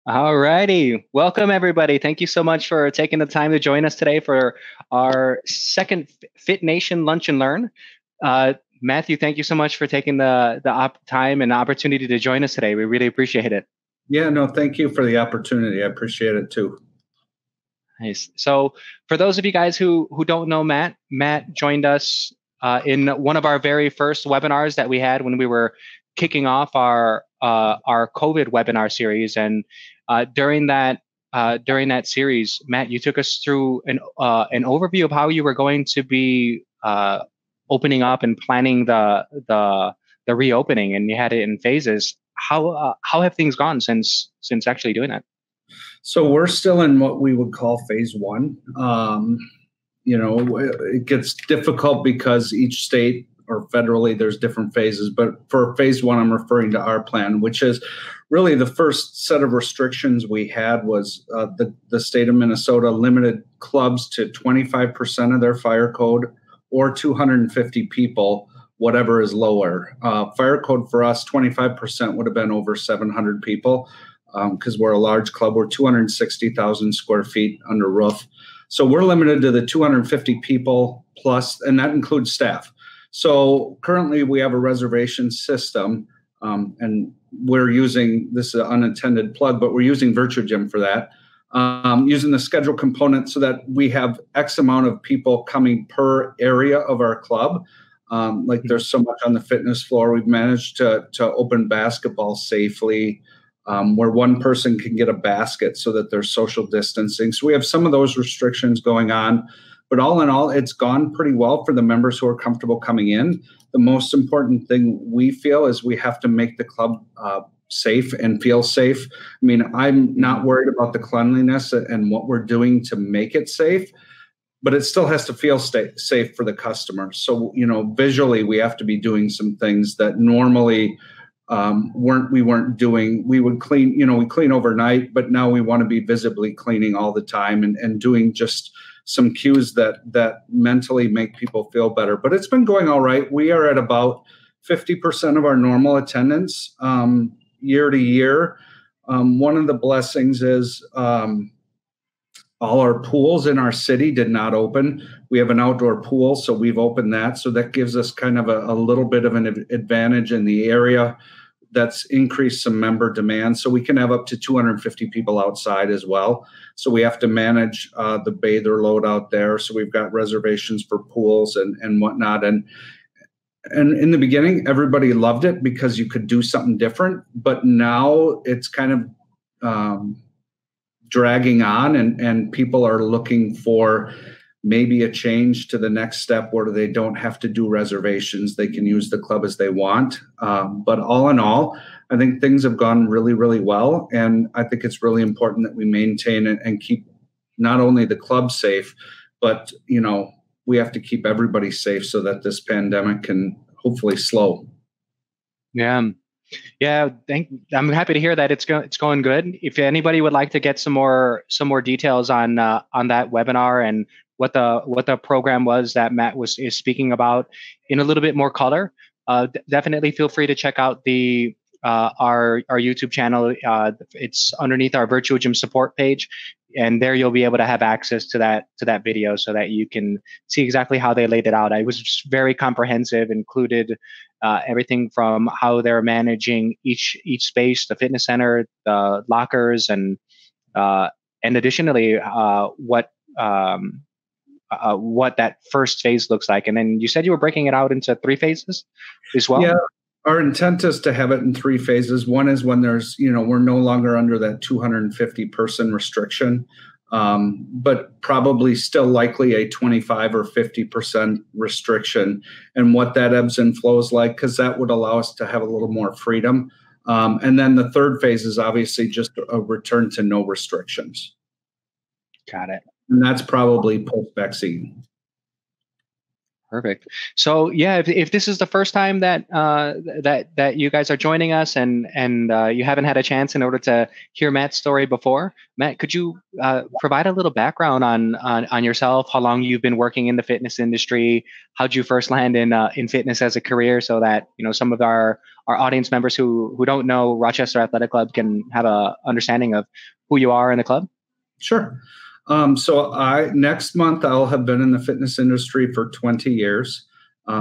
All righty. Welcome, everybody. Thank you so much for taking the time to join us today for our second Fit Nation Lunch and Learn. Matthew, thank you so much for taking the time and opportunity to join us today. We really appreciate it. Yeah, no, thank you for the opportunity. I appreciate it too. Nice. So for those of you guys who don't know Matt joined us in one of our very first webinars that we had when we were kicking off our COVID webinar series. And during that series, Matt, you took us through an overview of how you were going to be opening up and planning the reopening, and you had it in phases. How have things gone since actually doing that? So we're still in what we would call phase one. It gets difficult because each state or federally there's different phases. But for phase one, I'm referring to our plan, which is really the first set of restrictions we had was the state of Minnesota limited clubs to 25% of their fire code or 250 people, whatever is lower. Fire code for us, 25% would have been over 700 people. Because we're a large club, we're 260,000 square feet under roof. So we're limited to the 250 people plus, and that includes staff. So currently we have a reservation system, and we're using, this is an unintended plug, but we're using Virtuagym for that, using the schedule component so that we have X amount of people coming per area of our club. Like there's so much on the fitness floor. We've managed to open basketball safely, where one person can get a basket so that there's social distancing. So we have some of those restrictions going on, but all in all, it's gone pretty well for the members who are comfortable coming in. The most important thing we feel is we have to make the club safe and feel safe. I mean, I'm not worried about the cleanliness and what we're doing to make it safe, but it still has to feel safe for the customers. So, visually, we have to be doing some things that normally we weren't doing. We would clean, we clean overnight, but now we want to be visibly cleaning all the time and doing just some cues that mentally make people feel better. But it's been going all right. We are at about 50% of our normal attendance year to year. One of the blessings is all our pools in our city did not open. We have an outdoor pool, so we've opened that. So that gives us kind of a little bit of an advantage in the area. That's increased some member demand. So we can have up to 250 people outside as well. So we have to manage the bather load out there. So we've got reservations for pools and whatnot. And in the beginning, everybody loved it because you could do something different. But now it's kind of dragging on, and people are looking for maybe a change to the next step where they don't have to do reservations. They can use the club as they want. But all in all, I think things have gone really, really well. And I think it's really important that we maintain and keep not only the club safe, but, we have to keep everybody safe so that this pandemic can hopefully slow. Yeah. Yeah, I'm happy to hear that it's going good. If anybody would like to get some more details on that webinar and what the program was that Matt is speaking about in a little bit more color, definitely feel free to check out our YouTube channel. It's underneath our Virtuagym support page, and there you'll be able to have access to that video so that you can see exactly how they laid it out. It was very comprehensive, included everything from how they're managing each space, the fitness center, the lockers, and additionally what that first phase looks like. And then you said you were breaking it out into 3 phases as well. Yeah. Our intent is to have it in 3 phases. One is when there's, we're no longer under that 250 person restriction, but probably still likely a 25 or 50% restriction, and what that ebbs and flows like, because that would allow us to have a little more freedom. And then the 3rd phase is obviously just a return to no restrictions. Got it. And that's probably post-vaccine. Perfect. So yeah, if this is the first time that that you guys are joining us, and you haven't had a chance in order to hear Matt's story before, Matt, could you provide a little background on yourself, how long you've been working in the fitness industry, how'd you first land in fitness as a career, so that some of our audience members who don't know Rochester Athletic Club can have a understanding of who you are in the club? Sure. So next month I'll have been in the fitness industry for 20 years.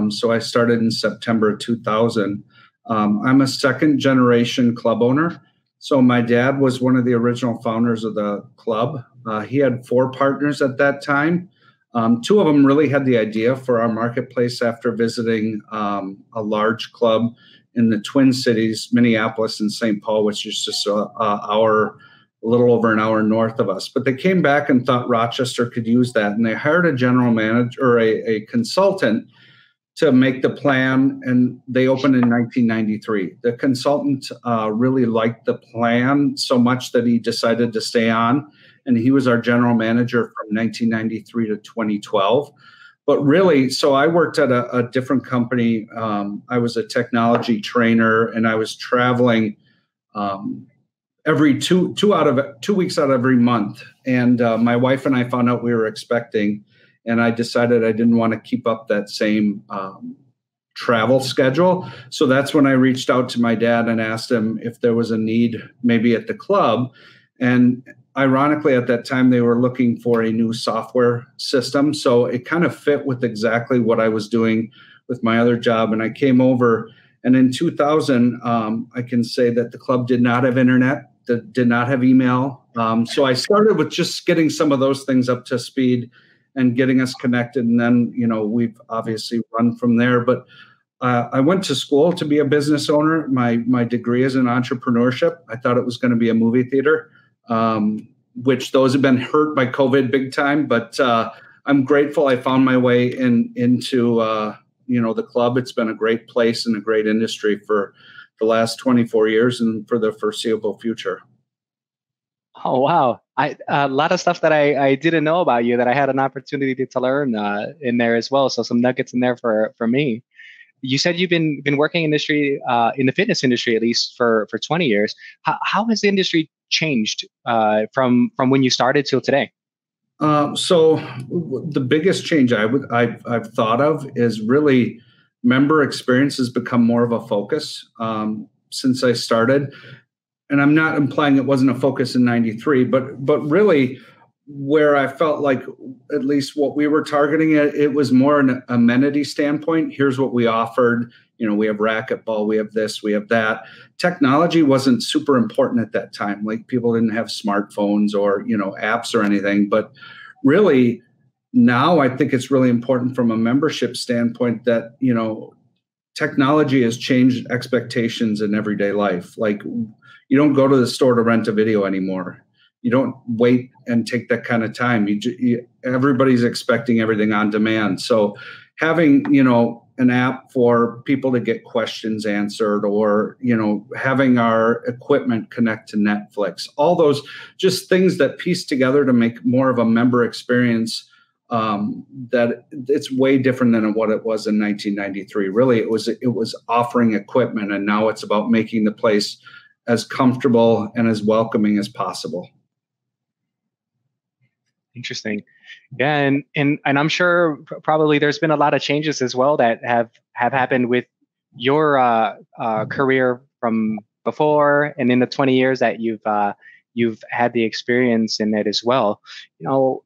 So I started in September 2000. I'm a second generation club owner. So my dad was one of the original founders of the club. He had 4 partners at that time. 2 of them really had the idea for our marketplace after visiting a large club in the Twin Cities, Minneapolis and St. Paul, which is just a little over an hour north of us. But they came back and thought Rochester could use that. And they hired a general manager or a consultant to make the plan. And they opened in 1993. The consultant really liked the plan so much that he decided to stay on. And he was our general manager from 1993 to 2012. But really, so I worked at a different company. I was a technology trainer, and I was traveling every 2 weeks out of every month. And my wife and I found out we were expecting, and I decided I didn't want to keep up that same travel schedule. So that's when I reached out to my dad and asked him if there was a need maybe at the club. And ironically, at that time, they were looking for a new software system. So it kind of fit with exactly what I was doing with my other job. And I came over. And in 2000, I can say that the club did not have internet, did not have email. So I started with just getting some of those things up to speed and getting us connected. And then, we've obviously run from there. But I went to school to be a business owner. My degree is in entrepreneurship. I thought it was going to be a movie theater, which those have been hurt by COVID big time. But I'm grateful I found my way into the club. It's been a great place and a great industry for the last 24 years and for the foreseeable future. Oh, wow. A lot of stuff that I didn't know about you that I had an opportunity to learn in there as well. So some nuggets in there for me. You said you've been working in the fitness industry, at least for 20 years. How has the industry changed from when you started till today? So the biggest change I've thought of is really member experience has become more of a focus since I started. And I'm not implying it wasn't a focus in 93, but really where I felt like at least what we were targeting, it was more an amenity standpoint. Here's what we offered. We have racquetball, we have this, we have that. Technology wasn't super important at that time. Like people didn't have smartphones or, apps or anything. But really now I think it's really important from a membership standpoint that, technology has changed expectations in everyday life. Like you don't go to the store to rent a video anymore. You don't wait and take that kind of time. Everybody's expecting everything on demand. So having, an app for people to get questions answered, or, having our equipment connect to Netflix, all those just things that piece together to make more of a member experience, that it's way different than what it was in 1993. Really, it was offering equipment, and now it's about making the place as comfortable and as welcoming as possible. Interesting. Yeah, and I'm sure probably there's been a lot of changes as well that have happened with your career from before and in the 20 years that you've had the experience in it as well.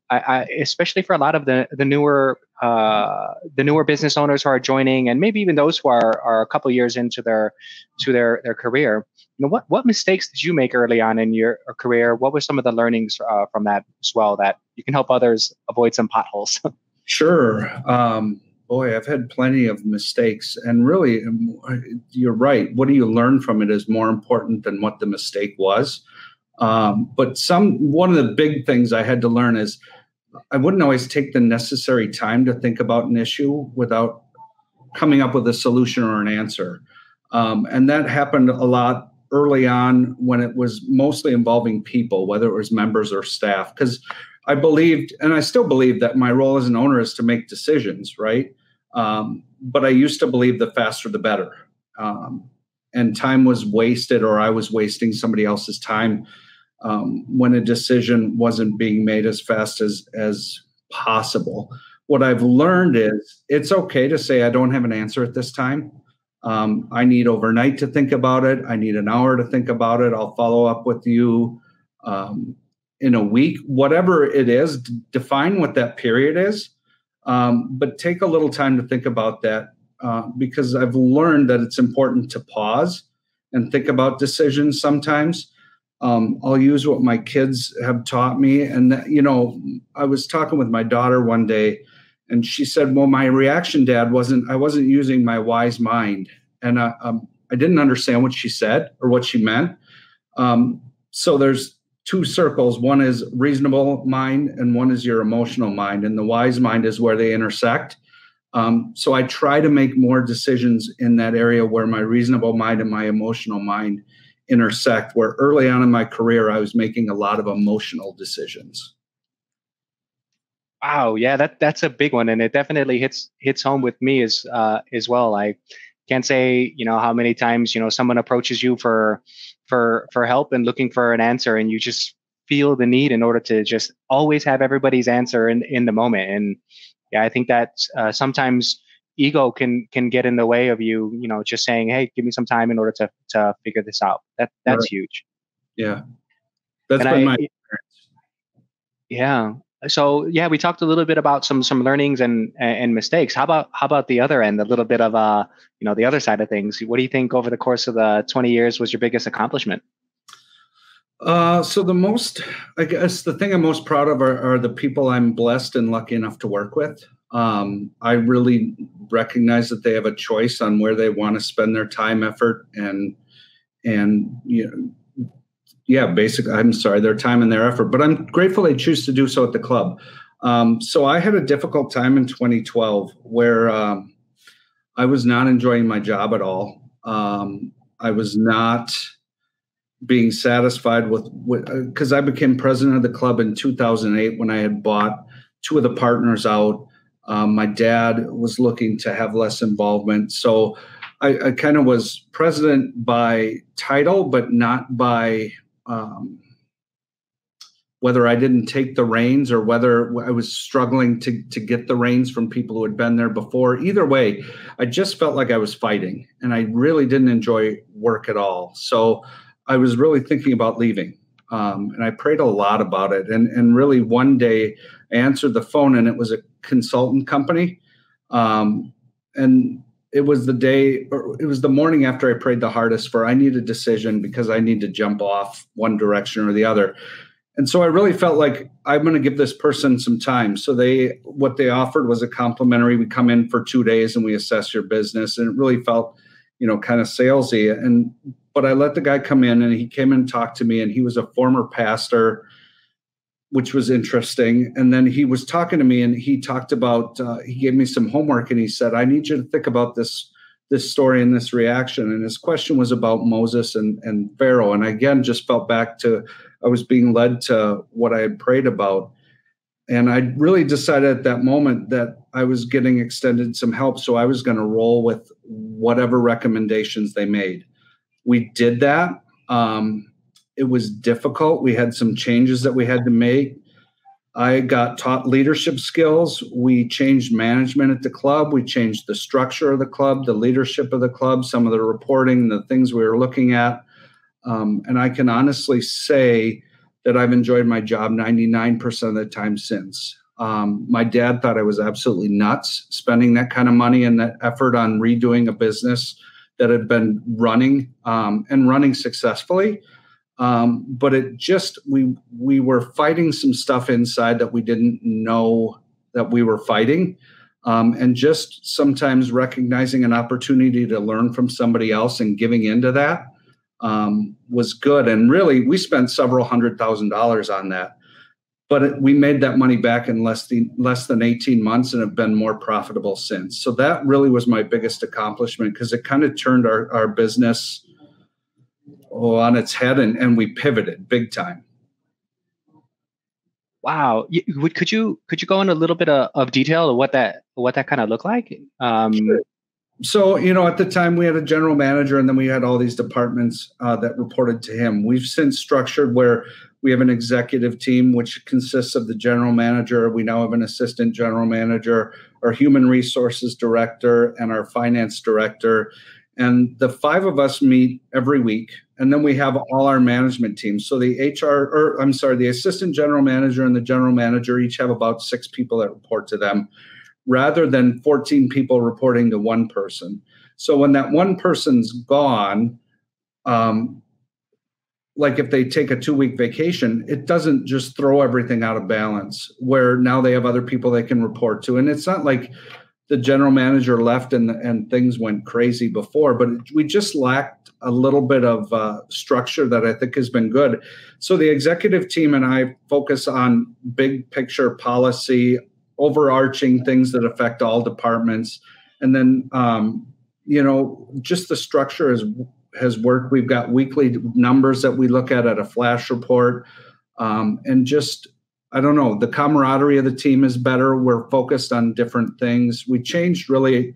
I especially for a lot of the newer business owners who are joining, and maybe even those who are a couple years into their career. What mistakes did you make early on in your career? What were some of the learnings from that as well that you can help others avoid some potholes? Sure. Boy, I've had plenty of mistakes, and really, you're right. What do you learn from it is more important than what the mistake was. But one of the big things I had to learn is I wouldn't always take the necessary time to think about an issue without coming up with a solution or an answer. And that happened a lot early on when it was mostly involving people, whether it was members or staff, because I believed, and I still believe, that my role as an owner is to make decisions, right? But I used to believe the faster the better. And time was wasted, or I was wasting somebody else's time when a decision wasn't being made as fast as possible. What I've learned is it's okay to say I don't have an answer at this time. I need overnight to think about it. I need an hour to think about it. I'll follow up with you in a week. Whatever it is, define what that period is. But take a little time to think about that because I've learned that it's important to pause and think about decisions sometimes. I'll use what my kids have taught me. And, I was talking with my daughter one day, and she said, well, my reaction, Dad, I wasn't using my wise mind. And I didn't understand what she said or what she meant. So there's two circles. One is reasonable mind and one is your emotional mind. And the wise mind is where they intersect. So I try to make more decisions in that area where my reasonable mind and my emotional mind intersect, where early on in my career, I was making a lot of emotional decisions. Wow, yeah, that's a big one, and it definitely hits home with me as well. I can't say how many times someone approaches you for help and looking for an answer, and you just feel the need in order to just always have everybody's answer in the moment. And yeah, I think that sometimes ego can get in the way of you, just saying, hey, give me some time in order to figure this out. That's Right. huge. Yeah, that's been my experience. Yeah. So yeah, we talked a little bit about some learnings and mistakes. How about the other end, a little bit of the other side of things? What do you think over the course of the 20 years was your biggest accomplishment? So the thing I'm most proud of are the people I'm blessed and lucky enough to work with. I really recognize that they have a choice on where they want to spend their time, effort, and basically, their time and their effort. But I'm grateful they choose to do so at the club. So I had a difficult time in 2012 where I was not enjoying my job at all. I was not being satisfied with because I became president of the club in 2008 when I had bought two of the partners out. My dad was looking to have less involvement. So I kind of was president by title, but not by whether I didn't take the reins or whether I was struggling to get the reins from people who had been there before. Either way, I just felt like I was fighting, and I really didn't enjoy work at all. So I was really thinking about leaving, and I prayed a lot about it. And really one day I answered the phone, and it was a consultant company. And it was the morning after I prayed the hardest I need a decision because I need to jump off one direction or the other. And so I really felt like I'm going to give this person some time. So what they offered was a complimentary. We come in for 2 days and we assess your business. And it really felt, kind of salesy. But I let the guy come in, and he came and talked to me, and he was a former pastor, which was interesting. And then he was talking to me, and he talked about, he gave me some homework, and he said, I need you to think about this story and this reaction. And his question was about Moses and Pharaoh. And I, again, just felt back to, I was being led to what I had prayed about. And I really decided at that moment that I was getting extended some help. So I was going to roll with whatever recommendations they made. We did that. It was difficult. We had some changes that we had to make. I got taught leadership skills. We changed management at the club. We changed the structure of the club, the leadership of the club, some of the reporting, the things we were looking at. And I can honestly say that I've enjoyed my job 99% of the time since. My dad thought I was absolutely nuts spending that kind of money and that effort on redoing a business that had been running and running successfully. But it just, we were fighting some stuff inside that we didn't know that we were fighting. And just sometimes recognizing an opportunity to learn from somebody else and giving into that was good. And really, we spent several $100,000 on that. But we made that money back in less than 18 months and have been more profitable since. So that really was my biggest accomplishment because it kind of turned our business on its head and we pivoted big time. Wow. Could you go into a little bit of detail of what that kind of looked like? Sure. So, at the time we had a general manager and then we had all these departments that reported to him. We've since structured where we have an executive team, which consists of the general manager. We now have an assistant general manager, our human resources director, and our finance director. And the five of us meet every week. And then we have all our management teams. So the the assistant general manager and the general manager each have about 6 people that report to them, rather than 14 people reporting to one person. So when that one person's gone, like if they take a 2-week vacation, it doesn't just throw everything out of balance, where now they have other people they can report to. And it's not like the general manager left and things went crazy before, but we just lacked a little bit of structure that I think has been good. So the executive team and I focus on big picture policy, overarching things that affect all departments. And then, just the structure has worked. We've got weekly numbers that we look at a flash report. And just, I don't know, the camaraderie of the team is better. We're focused on different things. We changed really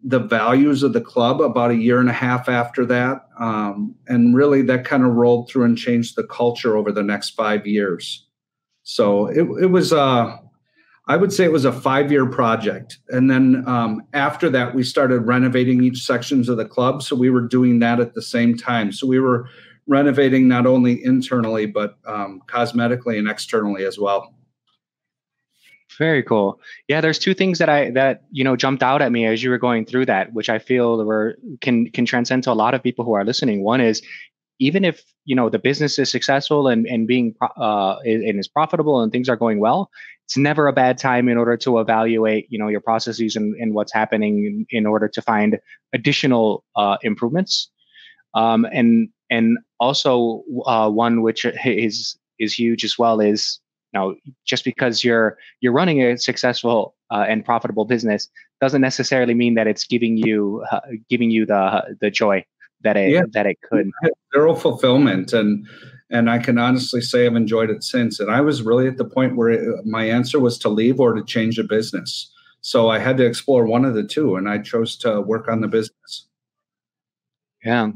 the values of the club about 1.5 years after that. And really that kind of rolled through and changed the culture over the next 5 years. So it was, I would say it was a 5-year project. And then after that, we started renovating each sections of the club. So we were doing that at the same time. So we were renovating not only internally, but cosmetically and externally as well. Very cool. Yeah, there's 2 things that jumped out at me as you were going through that, which I feel can transcend to a lot of people who are listening. One is, even if the business is successful and is profitable and things are going well, it's never a bad time in order to evaluate your processes and what's happening in order to find additional improvements. And also one which is huge as well is, just because you're running a successful and profitable business doesn't necessarily mean that it's giving you the joy that it could. Zero fulfillment, and I can honestly say I've enjoyed it since. And I was really at the point where my answer was to leave or to change the business. So I had to explore one of the two, and I chose to work on the business. Yeah.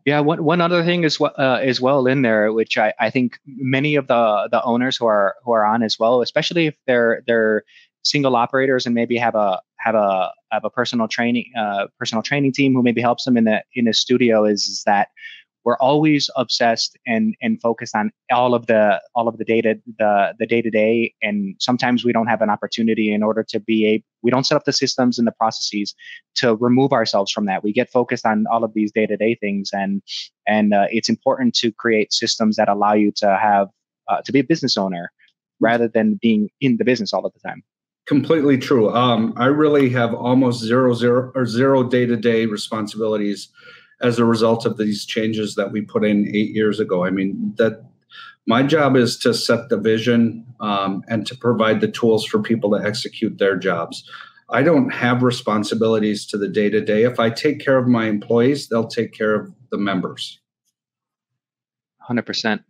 One other thing is as well in there, which I think many of the owners who are on as well, especially if they're single operators and maybe have a personal training team who maybe helps them in a studio, is that we're always obsessed and focused on all of the data, the day-to-day, and sometimes we don't have an opportunity in order to we don't set up the systems and the processes to remove ourselves from that. We get focused on all of these day-to-day things, and it's important to create systems that allow you to have to be a business owner rather than being in the business all of the time. Completely true. I really have almost zero day-to-day responsibilities as a result of these changes that we put in 8 years ago. I mean, that my job is to set the vision and to provide the tools for people to execute their jobs. I don't have responsibilities to the day-to-day. If I take care of my employees, they'll take care of the members. 100%.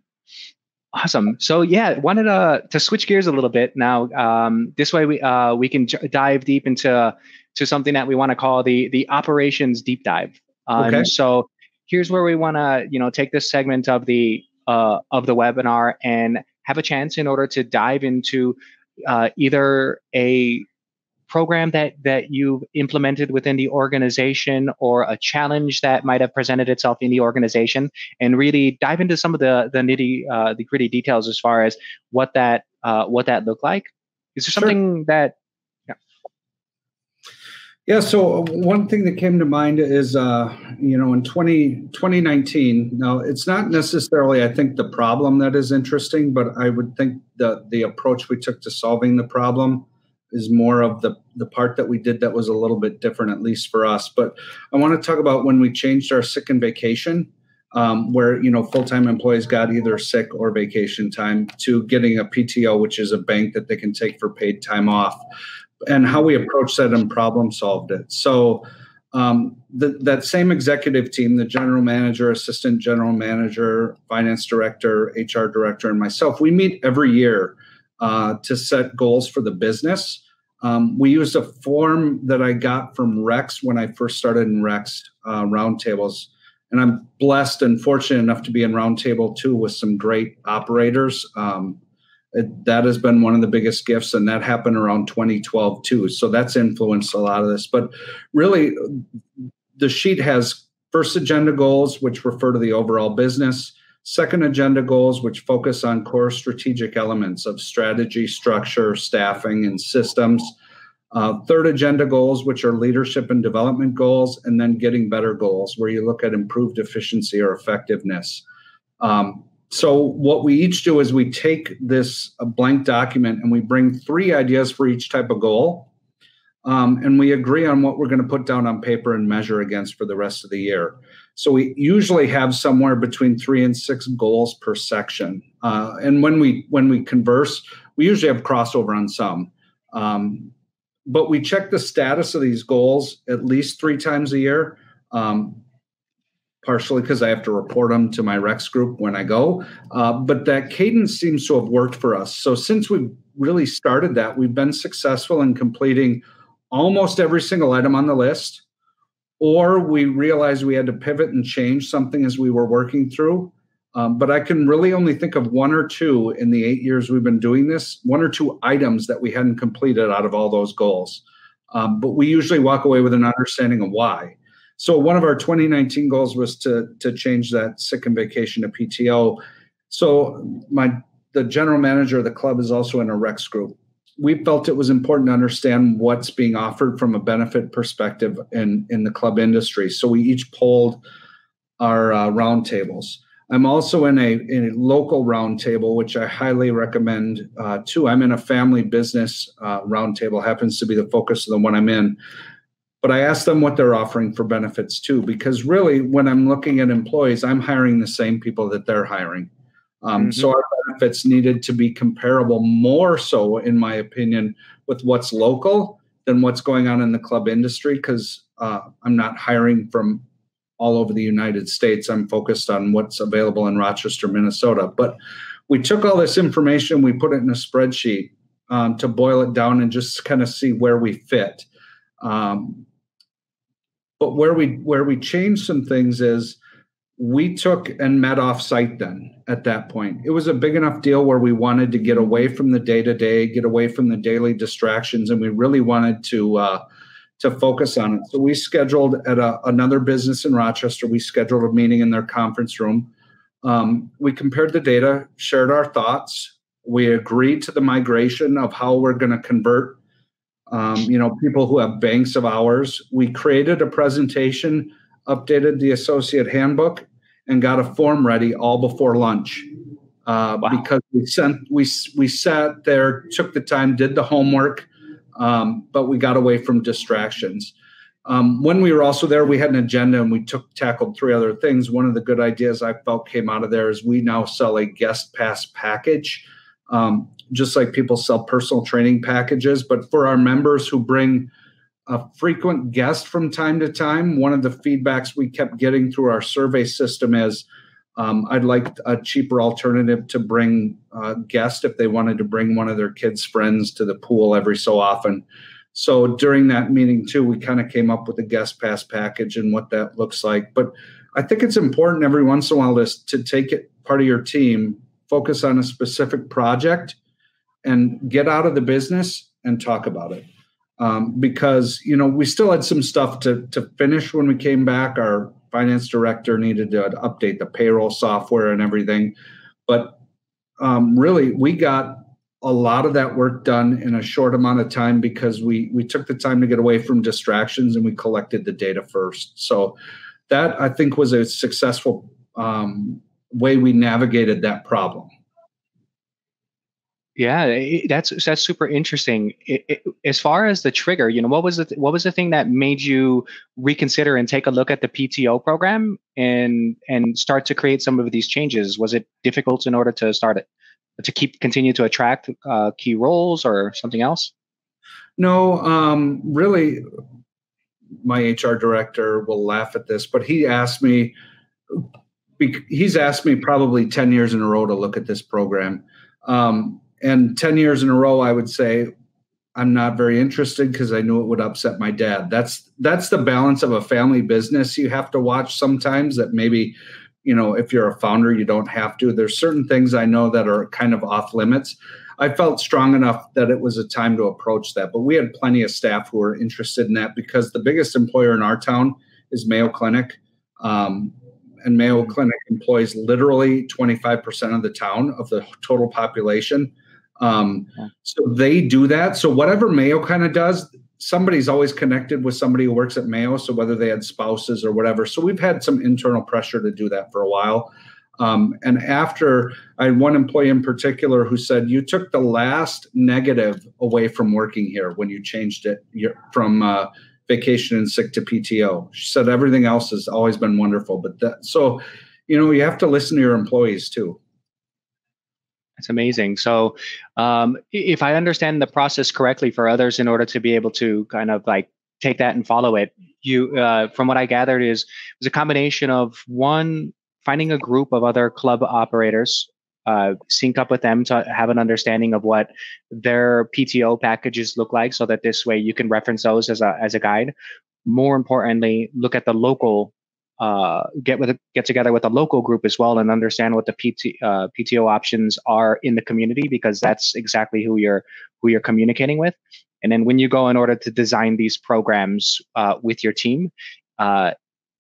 Awesome. So yeah, wanted to switch gears a little bit now. This way we can dive deep into something that we want to call the operations deep dive. Okay. So here's where we want to take this segment of the webinar and have a chance in order to dive into either a program that you've implemented within the organization or a challenge that might have presented itself in the organization, and really dive into some of the the gritty details as far as what that looked like. Is there something that? Yeah, so one thing that came to mind is, in 2019, now it's not necessarily, I think, the problem that is interesting, but I would think the approach we took to solving the problem is more of the part that we did that was a little bit different, at least for us. But I want to talk about when we changed our sick and vacation, where, full-time employees got either sick or vacation time, to getting a PTO, which is a bank that they can take for paid time off, and how we approached that and problem solved it. So That same executive team, the general manager, assistant general manager, finance director, HR director, and myself, we meet every year to set goals for the business. We used a form that I got from Rex when I first started in Rex roundtables. And I'm blessed and fortunate enough to be in roundtable 2 with some great operators. That has been one of the biggest gifts, and that happened around 2012 too. So that's influenced a lot of this. But really, the sheet has first agenda goals, which refer to the overall business. Second agenda goals, which focus on core strategic elements of strategy, structure, staffing, and systems. Third agenda goals, which are leadership and development goals, and then getting better goals, where you look at improved efficiency or effectiveness. So what we each do is we take this blank document and we bring 3 ideas for each type of goal. And we agree on what we're going to put down on paper and measure against for the rest of the year. So we usually have somewhere between 3 and 6 goals per section. And when we converse, we usually have crossover on some. But we check the status of these goals at least 3 times a year. Partially because I have to report them to my Rex group when I go. But that cadence seems to have worked for us. So since we really started that, we've been successful in completing almost every single item on the list, or we realized we had to pivot and change something as we were working through. But I can really only think of 1 or 2 in the 8 years we've been doing this, 1 or 2 items that we hadn't completed out of all those goals. But we usually walk away with an understanding of why. So one of our 2019 goals was to change that sick and vacation to PTO. So the general manager of the club is also in a Rex group. We felt it was important to understand what's being offered from a benefit perspective in the club industry. So we each polled our roundtables. I'm also in a local roundtable, which I highly recommend too. I'm in a family business roundtable, happens to be the focus of the one I'm in. But I asked them what they're offering for benefits too, because really when I'm looking at employees, I'm hiring the same people that they're hiring. So our benefits needed to be comparable more so, in my opinion, with what's local than what's going on in the club industry, because I'm not hiring from all over the United States. I'm focused on what's available in Rochester, Minnesota. But we took all this information, we put it in a spreadsheet to boil it down and just kind of see where we fit. But where we changed some things is we took and met off-site then at that point. It was a big enough deal where we wanted to get away from the day-to-day, get away from the daily distractions, and we really wanted to focus on it. So we scheduled at another business in Rochester, we scheduled a meeting in their conference room. We compared the data, shared our thoughts. We agreed to the migration of how we're going to convert people who have banks of hours. We created a presentation, updated the associate handbook, and got a form ready all before lunch. Because we sat there, took the time, did the homework, but we got away from distractions. When we were also there, we had an agenda and we tackled 3 other things. One of the good ideas I felt came out of there is we now sell a guest pass package. Just like people sell personal training packages. But for our members who bring a frequent guest from time to time, one of the feedbacks we kept getting through our survey system is I'd like a cheaper alternative to bring a guest if they wanted to bring one of their kids' friends to the pool every so often. So during that meeting too, we kind of came up with a guest pass package and what that looks like. But I think it's important every once in a while to take it part of your team, focus on a specific project, and get out of the business and talk about it. Because, we still had some stuff to finish when we came back. Our finance director needed to update the payroll software and everything. But really, we got a lot of that work done in a short amount of time because we took the time to get away from distractions and we collected the data first. So that, I think, was a successful way we navigated that problem. Yeah, that's super interesting. As far as the trigger, what was the thing that made you reconsider and take a look at the PTO program and start to create some of these changes? Was it difficult in order to start it, to continue to attract key roles or something else? No, really. my HR director will laugh at this, but he's asked me probably 10 years in a row to look at this program. And 10 years in a row, I would say, I'm not very interested because I knew it would upset my dad. That's the balance of a family business you have to watch sometimes, that maybe, if you're a founder, you don't have to. There's certain things I know that are kind of off limits. I felt strong enough that it was a time to approach that. But we had plenty of staff who were interested in that, because the biggest employer in our town is Mayo Clinic. And Mayo Clinic employs literally 25% of the town, of the total population. So they do that. So whatever Mayo kind of does, somebody's always connected with somebody who works at Mayo. So whether they had spouses or whatever. So we've had some internal pressure to do that for a while. And after, I had one employee in particular who said, you took the last negative away from working here when you changed it from vacation and sick to PTO. She said everything else has always been wonderful. But so, you have to listen to your employees too. That's amazing. So if I understand the process correctly for others, in order to be able to kind of like take that and follow it, you, from what I gathered, it was a combination of, one, finding a group of other club operators, sync up with them to have an understanding of what their PTO packages look like, so that this way you can reference those as a guide. More importantly, look at the local, get together with a local group as well, and understand what the PTO options are in the community, because that's exactly who you're communicating with. And then when you go in order to design these programs with your team,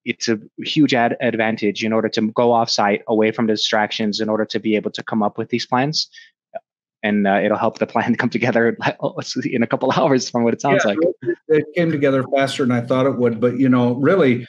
it's a huge advantage in order to go offsite, away from distractions, in order to be able to come up with these plans. And it'll help the plan come together in a couple hours, from what it sounds like. It came together faster than I thought it would. But, really,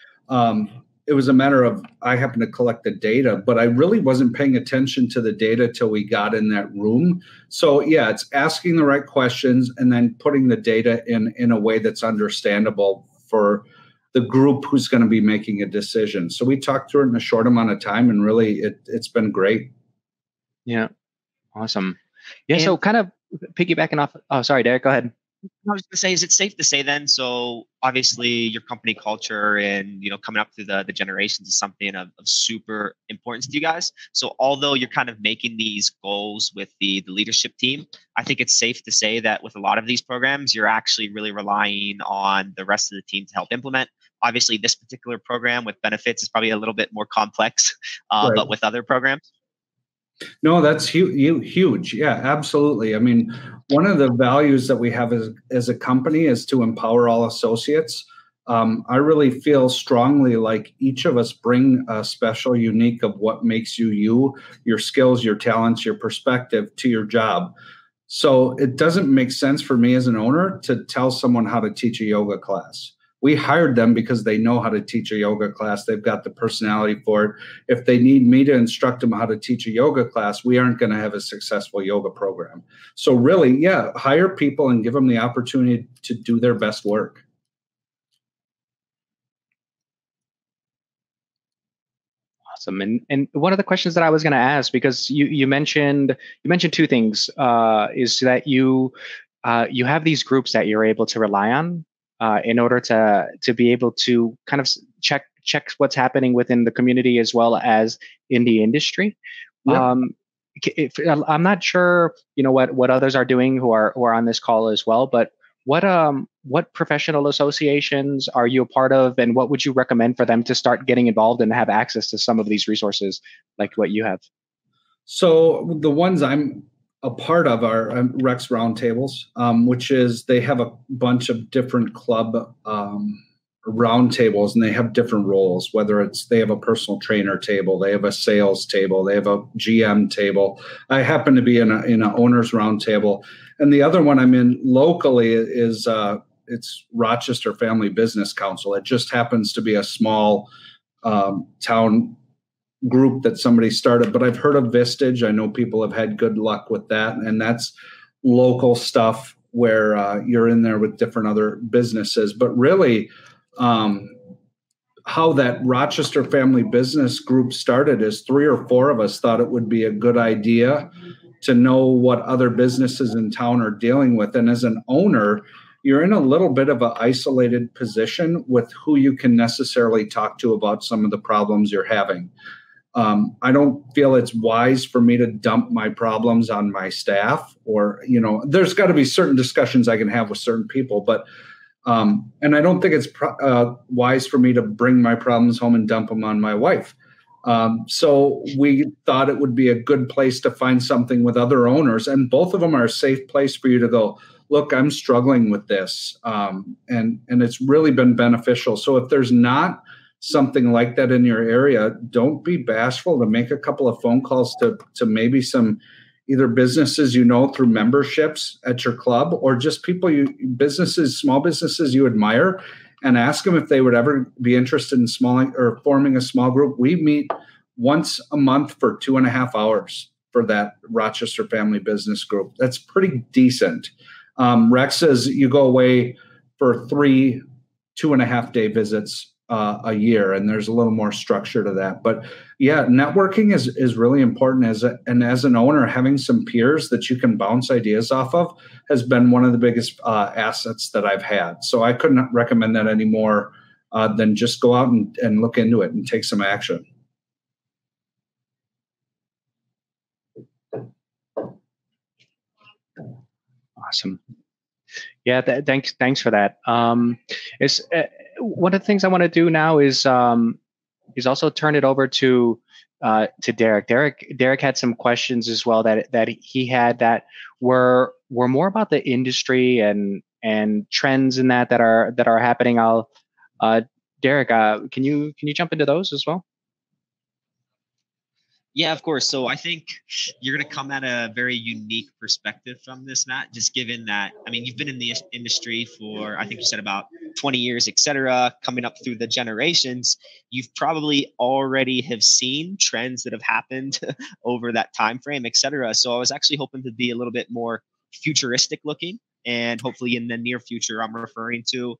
it was a matter of, I happened to collect the data, but I really wasn't paying attention to the data till we got in that room. So, yeah, it's asking the right questions and then putting the data in a way that's understandable for the group who's going to be making a decision. So we talked through it in a short amount of time, and really it's been great. Yeah. Awesome. Yeah. And so kind of piggybacking off. Oh, sorry, Derek, go ahead. I was going to say, is it safe to say then, so obviously your company culture and, coming up through the generations is something of super importance to you guys. So although you're kind of making these goals with the leadership team, I think it's safe to say that with a lot of these programs, you're actually really relying on the rest of the team to help implement. Obviously, this particular program with benefits is probably a little bit more complex, right, but with other programs. No, that's huge. Yeah, absolutely. I mean, one of the values that we have as a company is to empower all associates. I really feel strongly like each of us bring a special, unique of what makes you, your skills, your talents, your perspective to your job. So it doesn't make sense for me as an owner to tell someone how to teach a yoga class. We hired them because they know how to teach a yoga class. They've got the personality for it. If they need me to instruct them how to teach a yoga class, we aren't going to have a successful yoga program. So really, yeah, hire people and give them the opportunity to do their best work. Awesome. And one of the questions that I was going to ask, because you mentioned two things, is that you have these groups that you're able to rely on in order to be able to kind of check what's happening within the community as well as in the industry. Yep. I'm not sure, what others are doing who are on this call as well, but what professional associations are you a part of, and what would you recommend for them to start getting involved and have access to some of these resources like what you have? So the ones I'm a part of are Rex Roundtables, which is, they have a bunch of different club roundtables, and they have different roles, whether it's, they have a personal trainer table, they have a sales table, they have a GM table. I happen to be in an owner's roundtable. And the other one I'm in locally is it's Rochester Family Business Council. It just happens to be a small town group that somebody started, but I've heard of Vistage. I know people have had good luck with that, and that's local stuff where you're in there with different other businesses. But really, how that Rochester Family Business Group started is 3 or 4 of us thought it would be a good idea to know what other businesses in town are dealing with. And as an owner, you're in a little bit of an isolated position with who you can necessarily talk to about some of the problems you're having. I don't feel it's wise for me to dump my problems on my staff, or, there's got to be certain discussions I can have with certain people, but and I don't think it's wise for me to bring my problems home and dump them on my wife. So we thought it would be a good place to find something with other owners, and both of them are a safe place for you to go, look, I'm struggling with this. And it's really been beneficial. So if there's not something like that in your area, don't be bashful to make a couple of phone calls to maybe some either businesses through memberships at your club, or just people small businesses you admire, and ask them if they would ever be interested in forming a small group. We meet once a month for 2.5 hours for that Rochester Family Business Group. That's pretty decent. Rex says you go away for 3 2.5-day visits a year, and there's a little more structure to that. But yeah, networking is really important. As an owner, having some peers that you can bounce ideas off of has been one of the biggest assets that I've had. So I couldn't recommend that any more than just go out and look into it and take some action. Awesome. Yeah, thanks for that. One of the things I want to do now is also turn it over to Derek. Derek had some questions as well that he had that were more about the industry and trends in that are happening. Derek, can you jump into those as well? Yeah, of course. So I think you're going to come at a very unique perspective from this, Matt, just given that, you've been in the industry for, I think you said about 20 years, et cetera, coming up through the generations. You've probably already have seen trends that have happened over that time frame, et cetera. So I was actually hoping to be a little bit more futuristic looking, and hopefully in the near future, I'm referring to,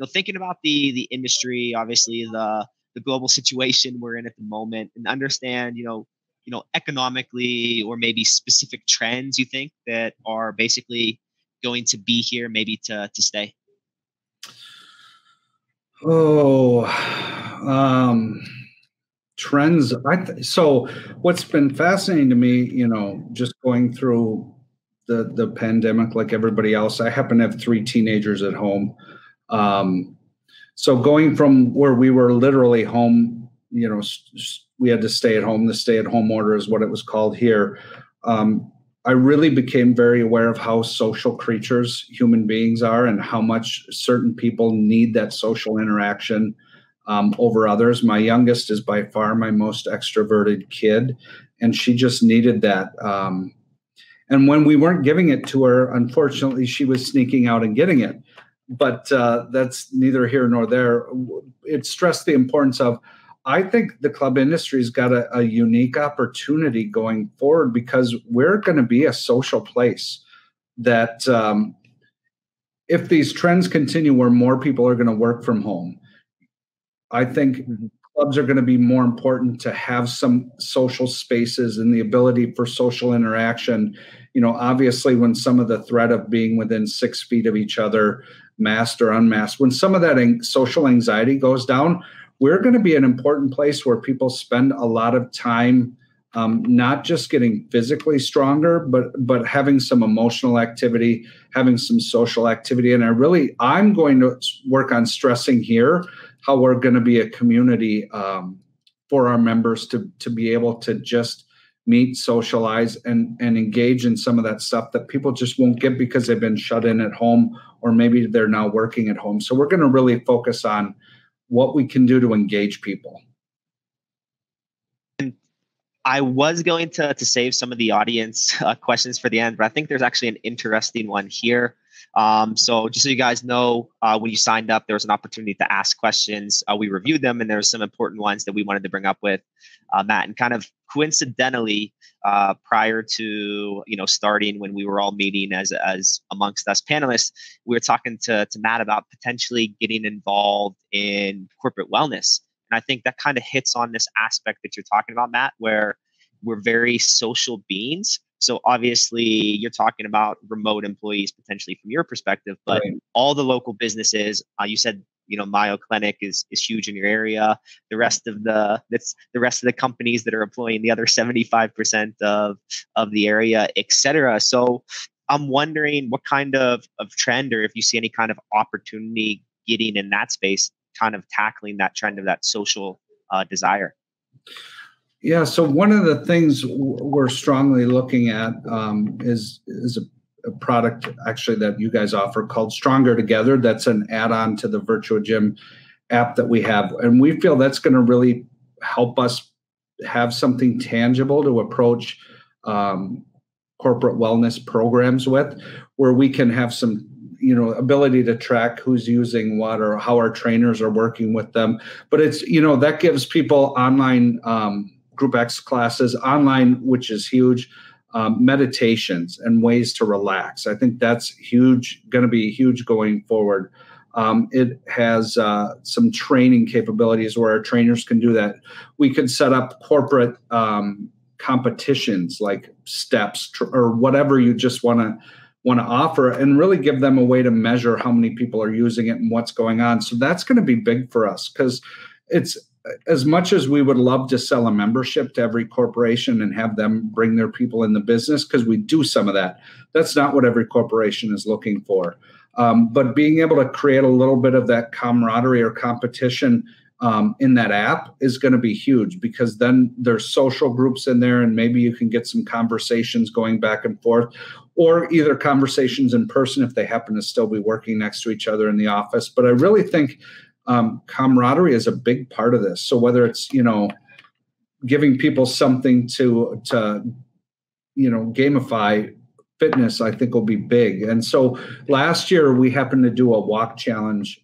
thinking about the industry, obviously the global situation we're in at the moment, and understand, economically, or maybe specific trends you think that are basically going to be here, maybe to stay? Trends. So what's been fascinating to me, just going through the pandemic, like everybody else, I happen to have 3 teenagers at home. So going from where we were literally home, we had to stay at home. The stay-at-home order is what it was called here. I really became very aware of how social creatures human beings are, and how much certain people need that social interaction over others. My youngest is by far my most extroverted kid, and she just needed that. And when we weren't giving it to her, unfortunately, she was sneaking out and getting it. But that's neither here nor there. It stressed the importance of, I think the club industry's got a unique opportunity going forward, because we're going to be a social place that if these trends continue where more people are going to work from home, I think clubs are going to be more important to have some social spaces and the ability for social interaction. Obviously, when some of the threat of being within 6 feet of each other, masked or unmasked, when some of that social anxiety goes down, we're going to be an important place where people spend a lot of time, not just getting physically stronger, but having some emotional activity, having some social activity. And I'm going to work on stressing here how we're going to be a community for our members to be able to just meet, socialize, and engage in some of that stuff that people just won't get because they've been shut in at home, or maybe they're now working at home. So we're going to really focus on what we can do to engage people. I was going to save some of the audience questions for the end, but I think there's actually an interesting one here. So just so you guys know, when you signed up, there was an opportunity to ask questions. We reviewed them, and there were some important ones that we wanted to bring up with Matt. And kind of coincidentally, prior to starting, when we were all meeting as amongst us panelists, we were talking to Matt about potentially getting involved in corporate wellness. And I think that kind of hits on this aspect that you're talking about, Matt, where we're very social beings. So obviously you're talking about remote employees potentially from your perspective, but Right. all the local businesses, you said, Mayo Clinic is huge in your area. The rest of the companies that are employing the other 75% of the area, etc. So I'm wondering what kind of trend, or if you see any kind of opportunity getting in that space, kind of tackling that trend of that social desire. Yeah. So one of the things we're strongly looking at is a product actually that you guys offer called Stronger Together. That's an add-on to the Virtuagym app that we have, and we feel that's going to really help us have something tangible to approach corporate wellness programs with, where we can have some ability to track who's using what or how our trainers are working with them. But it's that gives people online Group X classes online, which is huge, meditations and ways to relax. I think that's huge, going to be huge going forward. It has some training capabilities where our trainers can do that. We could set up corporate competitions like steps or whatever you just want to offer, and really give them a way to measure how many people are using it and what's going on. So that's going to be big for us, because it's, as much as we would love to sell a membership to every corporation and have them bring their people in the business, because we do some of that, that's not what every corporation is looking for. But being able to create a little bit of that camaraderie or competition in that app is going to be huge, because then there's social groups in there, and maybe you can get some conversations going back and forth, or either conversations in person if they happen to still be working next to each other in the office. But I really think camaraderie is a big part of this. So whether it's, giving people something to gamify fitness, I think will be big. And so last year we happened to do a walk challenge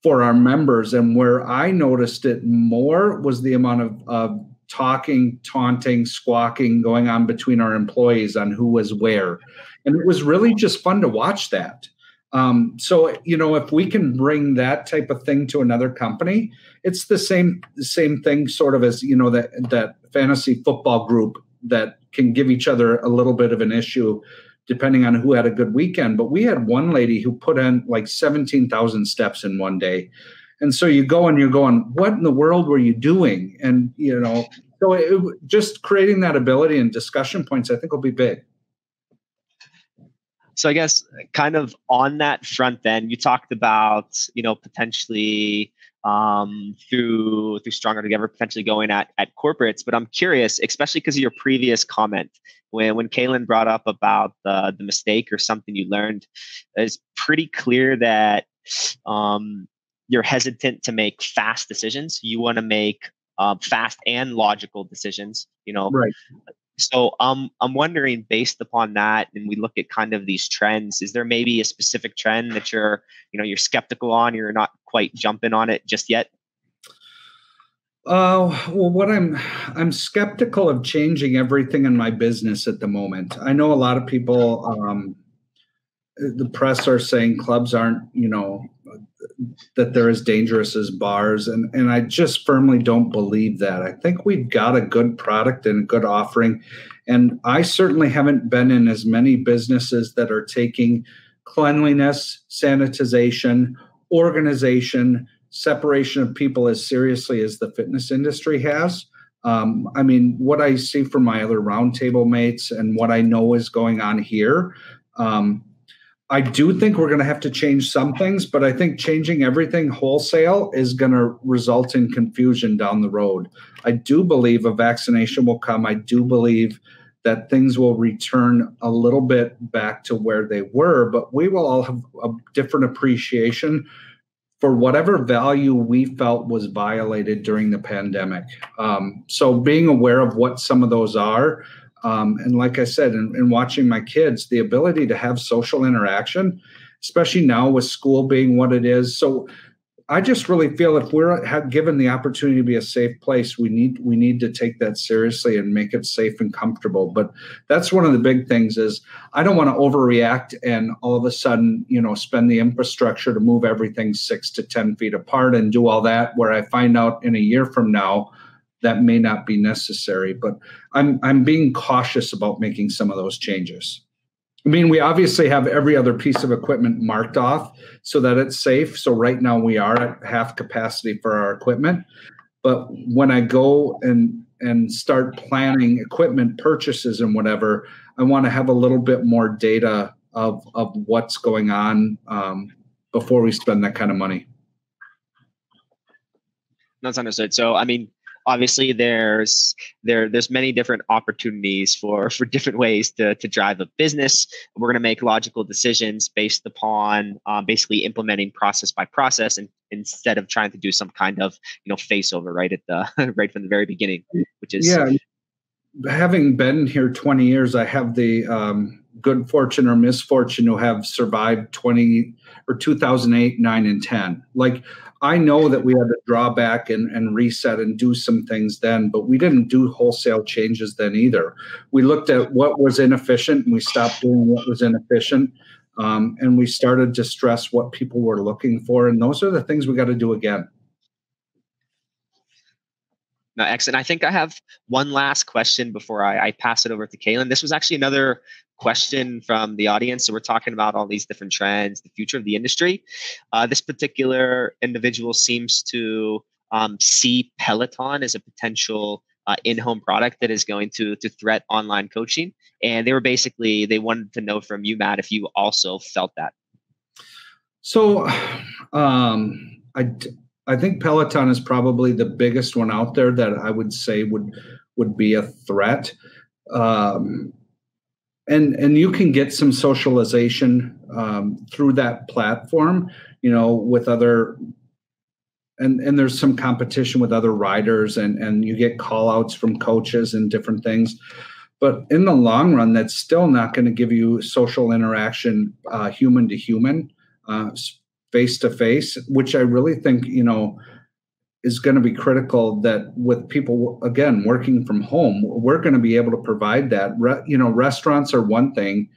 for our members. And where I noticed it more was the amount of talking, taunting, squawking going on between our employees on who was where. And it was really just fun to watch that. So, if we can bring that type of thing to another company, it's the same thing sort of as, that fantasy football group that can give each other a little bit of an issue depending on who had a good weekend. But we had one lady who put in like 17,000 steps in one day. And so you go and you're going, what in the world were you doing? And, so just creating that ability and discussion points, I think will be big. So I guess kind of on that front, then you talked about, potentially through Stronger Together, potentially going at corporates. But I'm curious, especially because of your previous comment, when Katelyn brought up about the mistake or something you learned, it's pretty clear that you're hesitant to make fast decisions. You want to make fast and logical decisions, Right. So I'm wondering, based upon that, and we look at kind of these trends, is there maybe a specific trend that you're skeptical on, you're not quite jumping on it just yet? Well, what I'm skeptical of changing everything in my business at the moment. I know a lot of people, the press are saying clubs aren't, that they're as dangerous as bars. And I just firmly don't believe that. I think we've got a good product and a good offering. And I certainly haven't been in as many businesses that are taking cleanliness, sanitization, organization, separation of people as seriously as the fitness industry has. What I see from my other roundtable mates and what I know is going on here, I do think we're going to have to change some things, but I think changing everything wholesale is going to result in confusion down the road. I do believe a vaccination will come. I do believe that things will return a little bit back to where they were, but we will all have a different appreciation for whatever value we felt was violated during the pandemic. So being aware of what some of those are, and like I said, in watching my kids, the ability to have social interaction, especially now with school being what it is. So I just really feel if we're given the opportunity to be a safe place, we need to take that seriously and make it safe and comfortable. But that's one of the big things is I don't want to overreact and all of a sudden, spend the infrastructure to move everything 6 to 10 feet apart and do all that, where I find out in a year from now, that may not be necessary. But I'm being cautious about making some of those changes. I mean, we obviously have every other piece of equipment marked off so that it's safe. So right now we are at half capacity for our equipment. But when I go and start planning equipment purchases and whatever, I want to have a little bit more data of what's going on before we spend that kind of money. That's understood. So, I mean, obviously there's many different opportunities for different ways to drive a business. We're going to make logical decisions based upon basically implementing process by process, and instead of trying to do some kind of face over right at the right from the very beginning, which is having been here 20 years, I have the good fortune or misfortune to have survived 2008, 9, and 10. Like, I know that we had to draw back and reset and do some things then, but we didn't do wholesale changes then either. We looked at what was inefficient and we stopped doing what was inefficient. And we started to stress what people were looking for. And those are the things we got to do again. No, excellent. I think I have one last question before I pass it over to Katelyn. This was actually another question from the audience. So we're talking about all these different trends, the future of the industry. This particular individual seems to see Peloton as a potential in-home product that is going to threat online coaching. And they wanted to know from you, Matt, if you also felt that. So I think Peloton is probably the biggest one out there that I would say would be a threat. And you can get some socialization through that platform, with other, and there's some competition with other riders, and you get call outs from coaches and different things. But in the long run, that's still not going to give you social interaction, human to human, face to face, which I really think, is going to be critical, that with people, again, working from home, we're going to be able to provide that. Restaurants are one thing,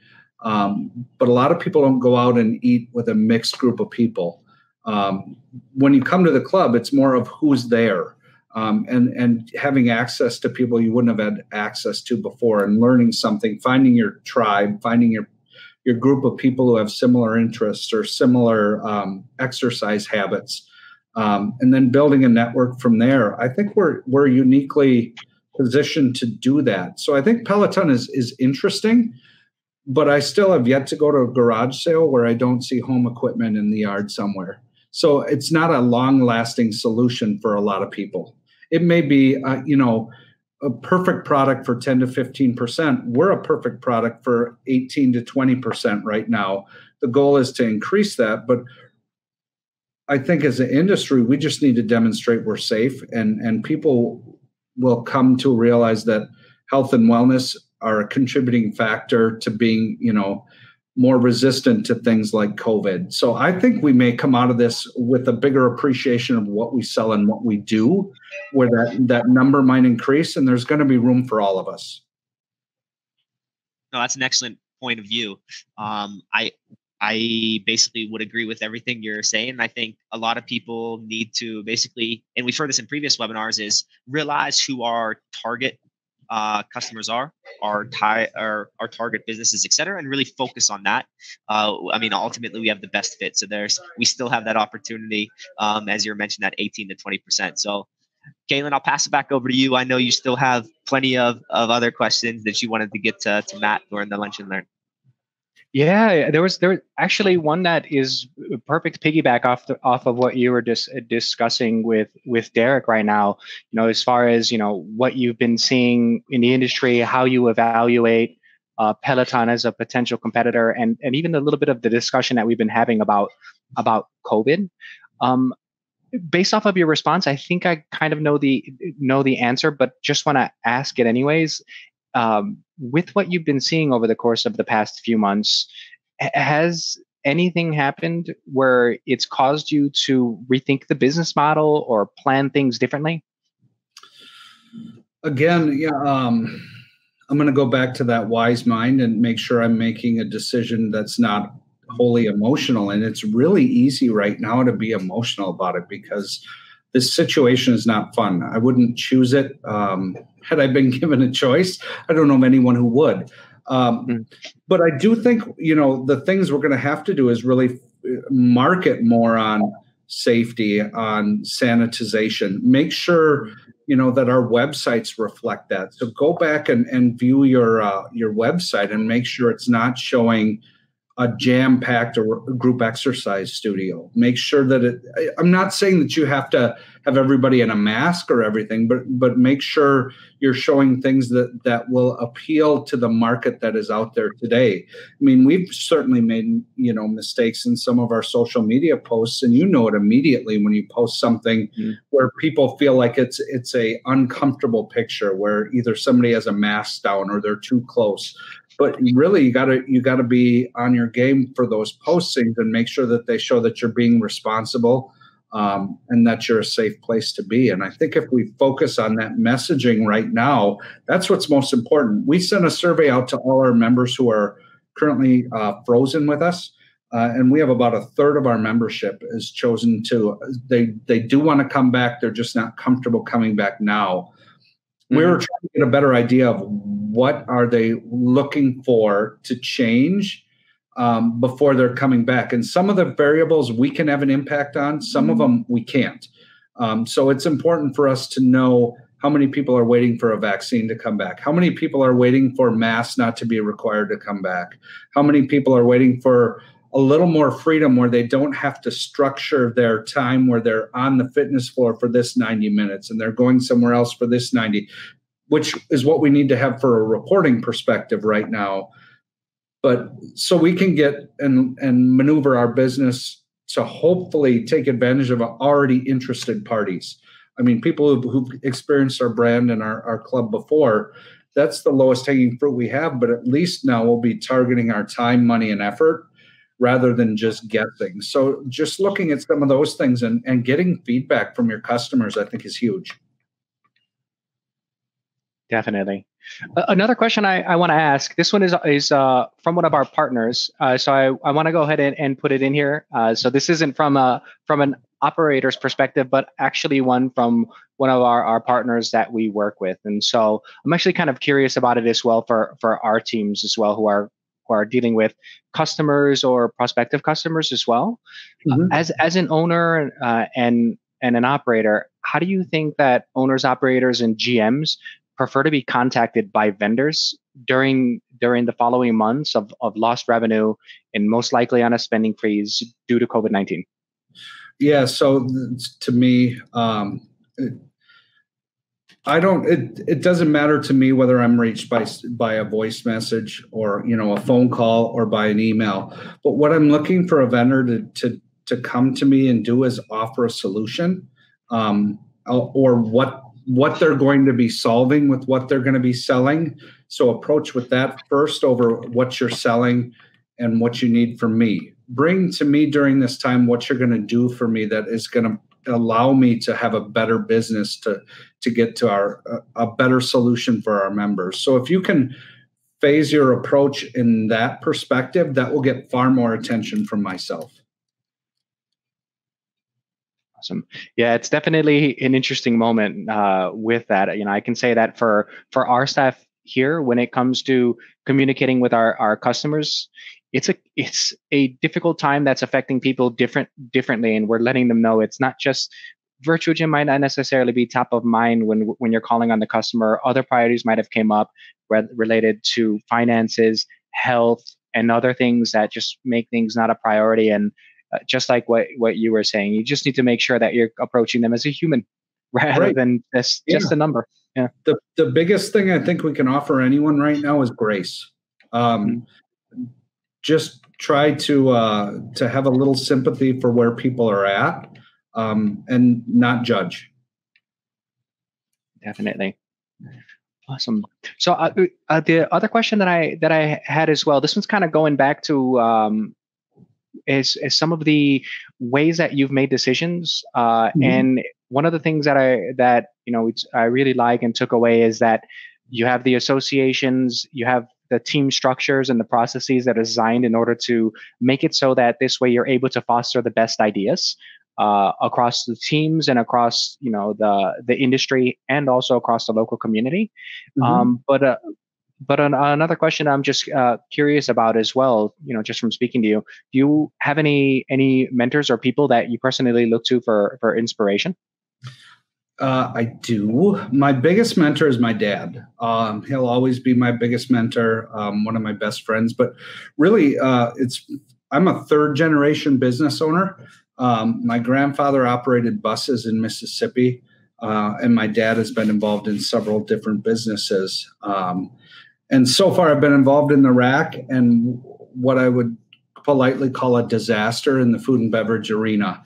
but a lot of people don't go out and eat with a mixed group of people. When you come to the club, it's more of who's there, and having access to people you wouldn't have had access to before, and learning something, finding your tribe, finding your group of people who have similar interests or similar exercise habits, and then building a network from there. I think we're uniquely positioned to do that. So I think Peloton is interesting, but I still have yet to go to a garage sale where I don't see home equipment in the yard somewhere. So it's not a long-lasting solution for a lot of people. It may be, a perfect product for 10 to 15%. We're a perfect product for 18 to 20% right now. The goal is to increase that, but I think as an industry, we just need to demonstrate we're safe, and people will come to realize that health and wellness are a contributing factor to being, more resistant to things like COVID. So I think we may come out of this with a bigger appreciation of what we sell and what we do, where that number might increase, and there's going to be room for all of us. No, that's an excellent point of view. I basically would agree with everything you're saying. I think a lot of people need to basically, and we've heard this in previous webinars, is realize who our target customers are, our target businesses, et cetera, and really focus on that. Ultimately we have the best fit. So we still have that opportunity, as you mentioned, that 18 to 20%. So Katelyn, I'll pass it back over to you. I know you still have plenty of other questions that you wanted to get to Matt during the Lunch and Learn. Yeah, there was actually one that is a perfect piggyback off of what you were just discussing with Derek right now. As far as what you've been seeing in the industry, how you evaluate Peloton as a potential competitor, and even a little bit of the discussion that we've been having about COVID. Based off of your response, I think I kind of know the answer, but just want to ask it anyways. With what you've been seeing over the course of the past few months, has anything happened where it's caused you to rethink the business model or plan things differently? Again, I'm going to go back to that wise mind and make sure I'm making a decision that's not wholly emotional. And it's really easy right now to be emotional about it because this situation is not fun. I wouldn't choose it had I been given a choice. I don't know of anyone who would. But I do think, the things we're going to have to do is really market more on safety, on sanitization, make sure, that our websites reflect that. So go back and view your website and make sure it's not showing a jam-packed or group exercise studio. Make sure that I'm not saying that you have to have everybody in a mask or everything, but make sure you're showing things that will appeal to the market that is out there today. I mean, we've certainly made, mistakes in some of our social media posts, and it immediately when you post something where people feel like it's a uncomfortable picture where either somebody has a mask down or they're too close. But really, you gotta be on your game for those postings and make sure that they show that you're being responsible and that you're a safe place to be. And I think if we focus on that messaging right now, that's what's most important. We sent a survey out to all our members who are currently frozen with us, and we have about a third of our membership is chosen to. They do want to come back. They're just not comfortable coming back now. We were trying to get a better idea of what are they looking for to change before they're coming back. And some of the variables we can have an impact on, some of them we can't. So it's important for us to know how many people are waiting for a vaccine to come back, how many people are waiting for masks not to be required to come back, how many people are waiting for a little more freedom where they don't have to structure their time where they're on the fitness floor for this 90 minutes and they're going somewhere else for this 90, which is what we need to have for a reporting perspective right now. But so we can get and maneuver our business to hopefully take advantage of already interested parties. I mean, people who've experienced our brand and our club before, that's the lowest hanging fruit we have. But at least now we'll be targeting our time, money, and effort rather than just guessing. So just looking at some of those things and getting feedback from your customers, I think is huge. Definitely. Another question I want to ask, this one is from one of our partners. So I want to go ahead and put it in here. So this isn't from an operator's perspective, but actually one from one of our partners that we work with. And so I'm actually kind of curious about it as well for our teams as well, who are dealing with customers or prospective customers as well. As an owner and an operator, how do you think that owners, operators, and GMs prefer to be contacted by vendors during the following months of lost revenue and most likely on a spending freeze due to COVID-19? Yeah, so to me, it doesn't matter to me whether I'm reached by a voice message or a phone call or by an email. But what I'm looking for a vendor to come to me and do is offer a solution or what they're going to be solving with what they're going to be selling. So approach with that first over what you're selling and what you need from me. Bring to me during this time what you're going to do for me that is going to allow me to have a better business to get to a better solution for our members. So if you can phase your approach in that perspective, that will get far more attention from myself. Awesome. Yeah, it's definitely an interesting moment with that. I can say that for our staff here, when it comes to communicating with our customers, it's a difficult time that's affecting people differently, and we're letting them know it's not just Virtuagym might not necessarily be top of mind when you're calling on the customer. Other priorities might have came up related to finances, health, and other things that just make things not a priority. And just like what you were saying, you just need to make sure that you're approaching them as a human rather than just a number. Yeah. The biggest thing I think we can offer anyone right now is grace. Just try to have a little sympathy for where people are at and not judge. Definitely. Awesome. So the other question that I had as well, this one's kind of going back to is some of the ways that you've made decisions. And one of the things that I really like and took away is that you have the associations, you have the team structures and the processes that are designed in order to make it so that this way you're able to foster the best ideas. across the teams and across the industry and also across the local community. Mm-hmm. But another question I'm just curious about as well, just from speaking to you, do you have any mentors or people that you personally look to for inspiration? I do. My biggest mentor is my dad. He'll always be my biggest mentor, one of my best friends. But really, I'm a third generation business owner. My grandfather operated buses in Mississippi, and my dad has been involved in several different businesses. And so far, I've been involved in the rack and what I would politely call a disaster in the food and beverage arena.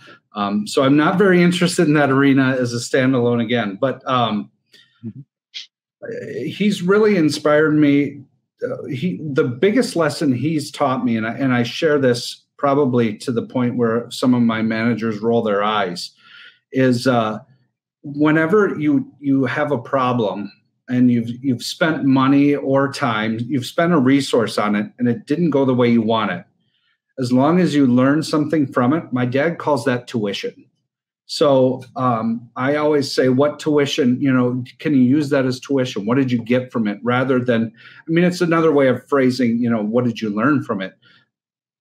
So I'm not very interested in that arena as a standalone again, but he's really inspired me. The biggest lesson he's taught me, and I share this probably to the point where some of my managers roll their eyes, is whenever you have a problem and you've spent money or time, you've spent a resource on it, and it didn't go the way you want it. As long as you learn something from it, my dad calls that tuition. So I always say, what tuition, can you use that as tuition? What did you get from it? Rather than, it's another way of phrasing, what did you learn from it?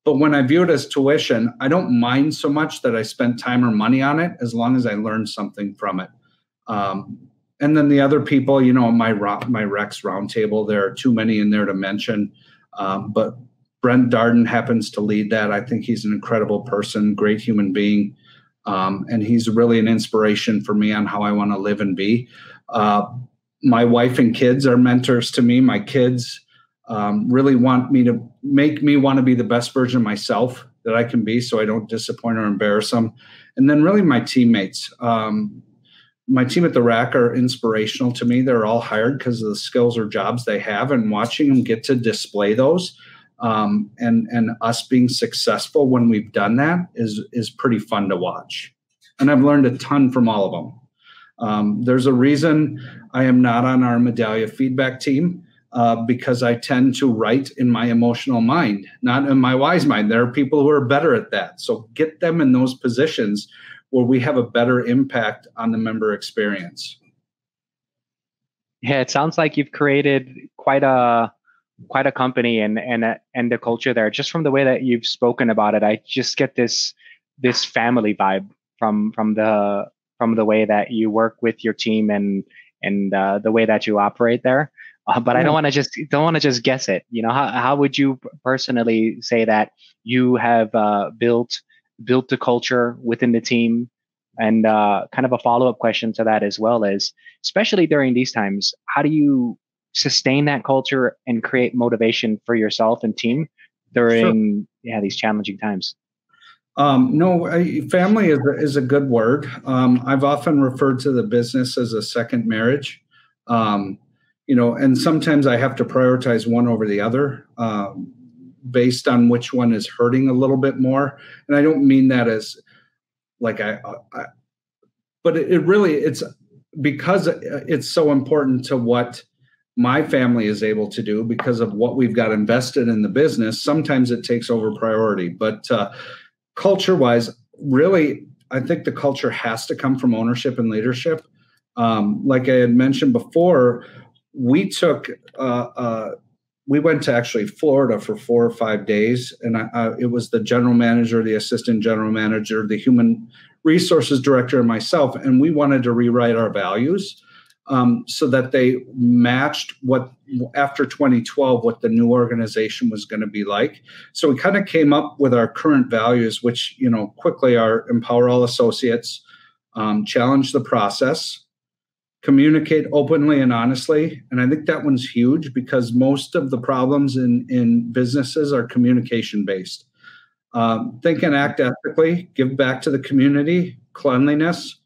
But when I view it as tuition, I don't mind so much that I spent time or money on it, as long as I learned something from it. And then the other people, my Rex roundtable, there are too many in there to mention, but Brent Darden happens to lead that. I think he's an incredible person, great human being. And he's really an inspiration for me on how I want to live and be. My wife and kids are mentors to me. My kids really want me to make me want to be the best version of myself that I can be, so I don't disappoint or embarrass them. And then really my teammates. My team at the rack are inspirational to me. They're all hired because of the skills or jobs they have, and watching them get to display those and us being successful when we've done that is pretty fun to watch. And I've learned a ton from all of them. There's a reason I am not on our Medallia feedback team, because I tend to write in my emotional mind, not in my wise mind. There are people who are better at that. So get them in those positions where we have a better impact on the member experience. Yeah, it sounds like you've created quite a company and a culture there. Just from the way that you've spoken about it, I just get this family vibe from the way that you work with your team and the way that you operate there. But I don't want to just guess it. How would you personally say that you have built the culture within the team? And kind of a follow-up question to that as well is, especially during these times, how do you sustain that culture and create motivation for yourself and team during these challenging times? Family is a good word. I've often referred to the business as a second marriage. And sometimes I have to prioritize one over the other based on which one is hurting a little bit more. And I don't mean that as like but it's because it's so important to what my family is able to do because of what we've got invested in the business. Sometimes it takes over priority, but culture-wise, really, I think the culture has to come from ownership and leadership. Like I had mentioned before, we went to actually Florida for 4 or 5 days, and it was the general manager, the assistant general manager, the human resources director, and myself, and we wanted to rewrite our values so that they matched what, after 2012, what the new organization was going to be like. So we kind of came up with our current values, which, quickly are empower all associates, challenge the process, communicate openly and honestly. And I think that one's huge because most of the problems in businesses are communication based. Think and act ethically, give back to the community, cleanliness,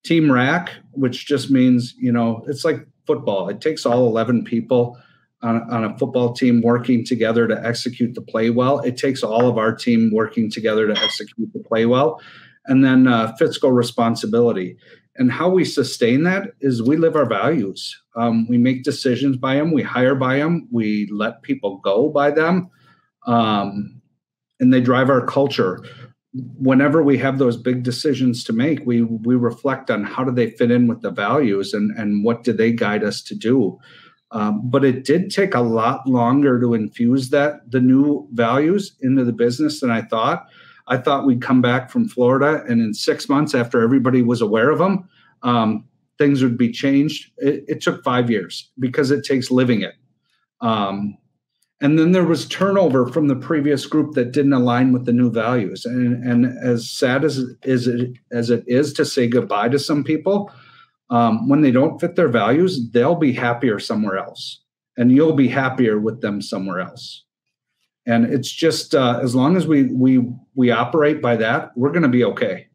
team rack, which just means, it's like football. It takes all 11 people on a football team working together to execute the play well. It takes all of our team working together to execute the play well. And then fiscal responsibility. And how we sustain that is we live our values. We make decisions by them. We hire by them. We let people go by them. And they drive our culture. whenever we have those big decisions to make, we reflect on how do they fit in with the values and what do they guide us to do. But it did take a lot longer to infuse the new values into the business than I thought. I thought we'd come back from Florida, and in 6 months after everybody was aware of them, things would be changed. It took 5 years because it takes living it. And then there was turnover from the previous group that didn't align with the new values. And as sad as it is to say goodbye to some people, when they don't fit their values, they'll be happier somewhere else, and you'll be happier with them somewhere else. And it's just as long as we operate by that, we're going to be okay.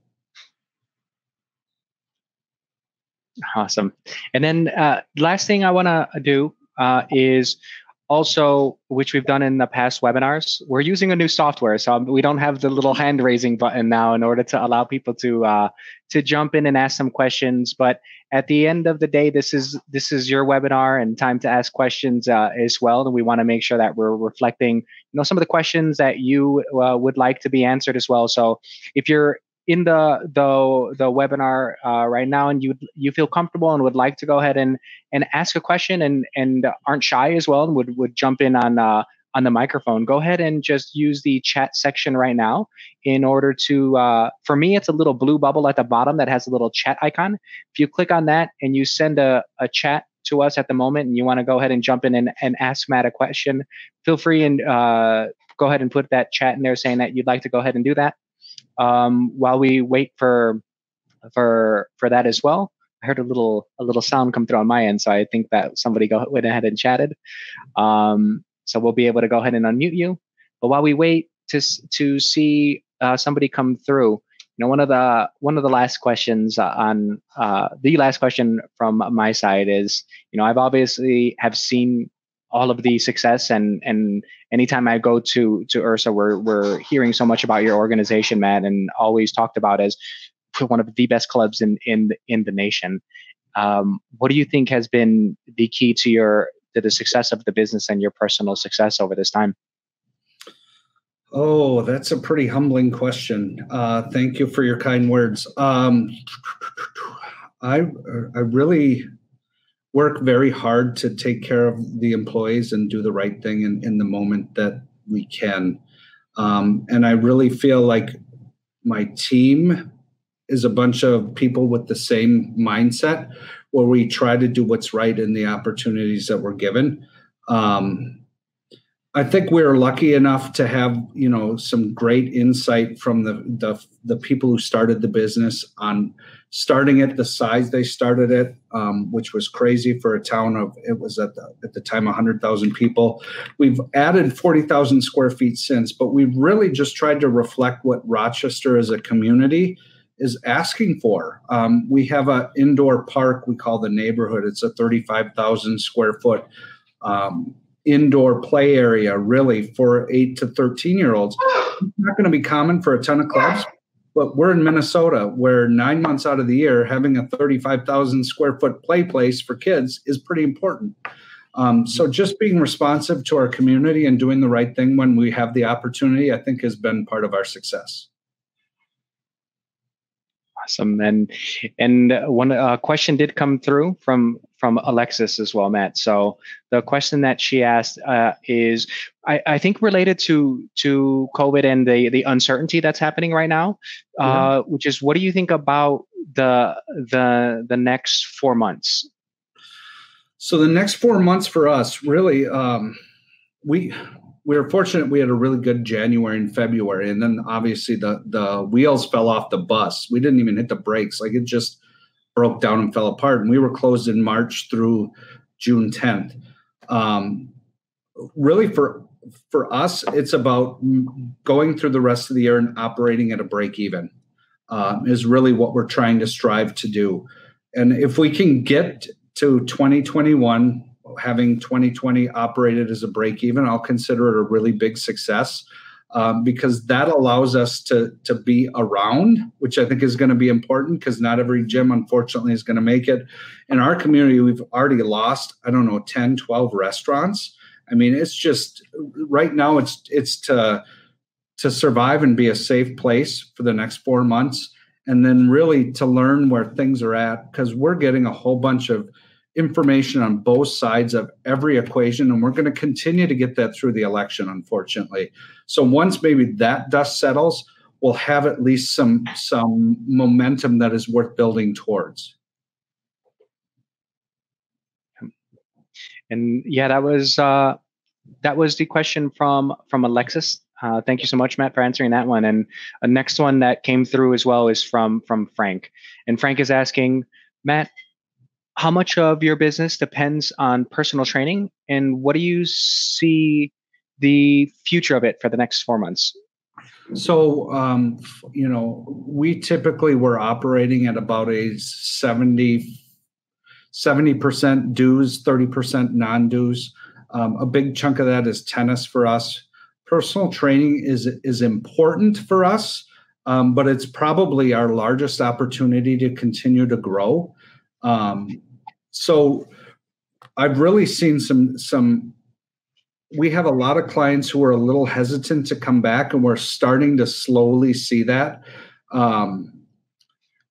Awesome. And then last thing I want to do is also, which we've done in the past webinars, we're using a new software. So we don't have the little hand raising button now in order to allow people to jump in and ask some questions. But at the end of the day, this is your webinar and time to ask questions as well. And we want to make sure that we're reflecting, some of the questions that you would like to be answered as well. So if you're in the webinar right now and you feel comfortable and would like to go ahead and ask a question and aren't shy as well and would jump in on the microphone, go ahead and just use the chat section right now in order to, for me, it's a little blue bubble at the bottom that has a little chat icon. If you click on that and you send a chat to us at the moment and you want to go ahead and jump in and ask Matt a question, feel free and go ahead and put that chat in there saying that you'd like to go ahead and do that. While we wait for that as well, I heard a little sound come through on my end, so I think that somebody went ahead and chatted. So we'll be able to go ahead and unmute you. But while we wait to see somebody come through, one of the last questions on the last question from my side is, I've obviously have seen all of the success and anytime I go to URSA, we're hearing so much about your organization, Matt, and always talked about as one of the best clubs in the nation. What do you think has been the key to the success of the business and your personal success over this time? Oh, that's a pretty humbling question. Thank you for your kind words. I really work very hard to take care of the employees and do the right thing in the moment that we can. And I really feel like my team is a bunch of people with the same mindset where we try to do what's right in the opportunities that we're given. I think we're lucky enough to have, some great insight from the people who started the business on starting at the size they started it, which was crazy for a town of, it was at the time 100,000 people. We've added 40,000 square feet since, but we've really just tried to reflect what Rochester as a community is asking for. We have an indoor park we call the Neighborhood. It's a 35,000 square foot indoor play area, really, for 8 to 13-year-olds. It's not going to be common for a ton of clubs, but we're in Minnesota, where 9 months out of the year, having a 35,000 square foot play place for kids is pretty important. So just being responsive to our community and doing the right thing when we have the opportunity, I think, has been part of our success. Awesome. And one question did come through from Alexis as well, Matt. So the question that she asked is, I think related to COVID and the uncertainty that's happening right now, which is, what do you think about the next 4 months? So the next 4 months for us, really, we were fortunate we had a really good January and February, and then obviously the wheels fell off the bus. We didn't even hit the brakes. Like, it just broke down and fell apart. And we were closed in March through June 10th. Really for us, it's about going through the rest of the year and operating at a break even is really what we're trying to strive to do. And if we can get to 2021, having 2020 operated as a break even, I'll consider it a really big success because that allows us to be around, which I think is going to be important because not every gym, unfortunately, is going to make it. In our community, we've already lost, 10, 12 restaurants. I mean, it's just right now it's to to survive and be a safe place for the next 4 months, and then really to learn where things are at, because we're getting a whole bunch of information on both sides of every equation, and we're going to continue to get that through the election, unfortunately. So once maybe that dust settles, we'll have at least some momentum that is worth building towards. And yeah, that was the question from Alexis. Thank you so much, Matt, for answering that one. And a next one that came through as well is from Frank. And Frank is asking, Matt, how much of your business depends on personal training, and what do you see the future of it for the next 4 months? So, we typically were operating at about a 70% dues, 30% non-dues. A big chunk of that is tennis for us. Personal training is important for us, but it's probably our largest opportunity to continue to grow. So I've really seen we have a lot of clients who are a little hesitant to come back, and we're starting to slowly see that.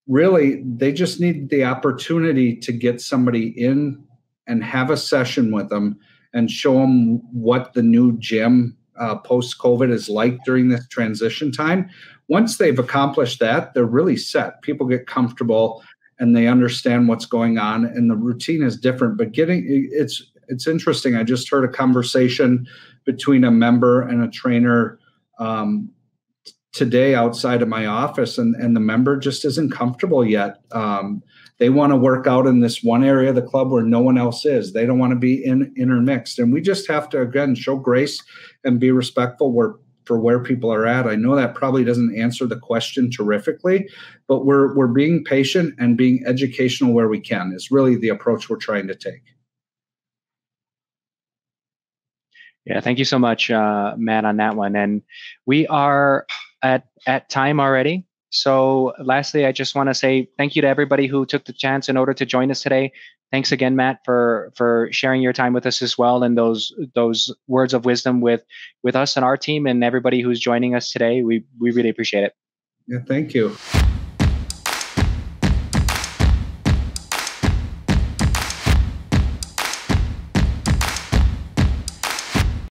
Really, they just need the opportunity to get somebody in and have a session with them and show them what the new gym post-COVID is like during this transition time. Once they've accomplished that, they're really set. People get comfortable and they understand what's going on, and the routine is different. But it's interesting. I just heard a conversation between a member and a trainer today outside of my office, and the member just isn't comfortable yet. They want to work out in this one area of the club where no one else is. They don't want to be intermixed. And we just have to, again, show grace and be respectful for where people are at. I know that probably doesn't answer the question terrifically, but we're being patient and being educational where we can is really the approach we're trying to take. Yeah, thank you so much, Matt, on that one. And we are at time already. So lastly, I just want to say thank you to everybody who took the chance in order to join us today. Thanks again, Matt, for sharing your time with us as well, and those words of wisdom with us and our team and everybody who's joining us today. We really appreciate it. Yeah, thank you.